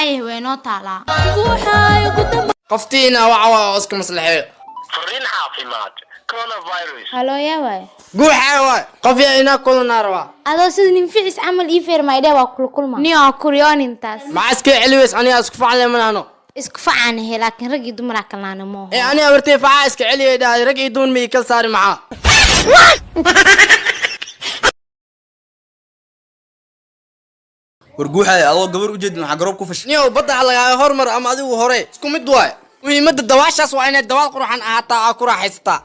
هاي وينوتا لا قفتينا وعوا اسك مصلحي فرين حافظات كورونا فيروس هلو يا واي قوحي واي قفيا إنا كلنا روا adoo sida nin ficis camal ii feermayde waa kulkulma niyo kuryoon intaas مع اسكي علويس أنا اسك فعل من هنا isku facaan he laakiin rag iyo dumar kalana mo إيه أنا أورتي فعا اسك علي ده رجع دون ميكل صار معاه warguuxay adoo gabar u jeedin waxa garoob ku fash نيو بدأ على هرمر أما ذو هوري اسكو مدواي ويمد الدواشة وأنا الدوال قروحن أهتا أكورا حستا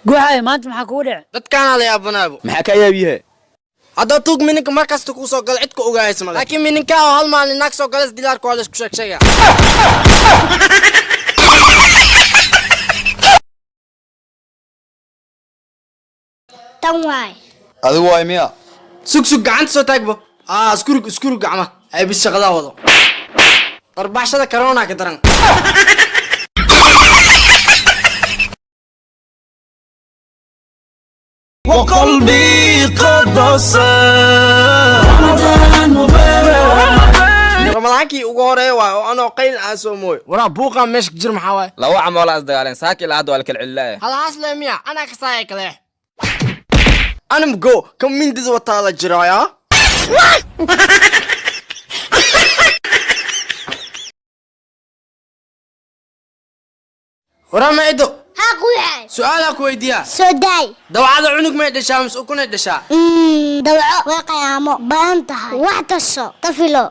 guuxay maanta maxaa kugu dhici dadkaan ala yaabanaabo maxaa ka yaabiyahay hadda tuug mininka markasta kuu soo gala cidka ogaaysa male laakiin mininka oo hal maalin naag soo galas dilaarka waa la isku sheegaya tan waay adigu waay miya sug gacanta soo taagbo iskurug gacma ay bis shaqada wado darbaashada corona ka daran وقلبي قد رمضان مبارك ramadaankii ugu horeeya waa oo anoo qayl aan soo mooy waraa buuqa meesha jir maxaa waay لو عم ولا أصدقائي ساكي لا عدوا لك العلاية halaas leemiya anaa ka saaya kale animgo ka mindida wataa la jiraya waraa ma ido ha quuxay su'aalaa ku weydiiyaa soo daay dawacada cunug may dhashaa mise ukunay dhashaa dawaco way qayaamo baan tahay wax taso tafilo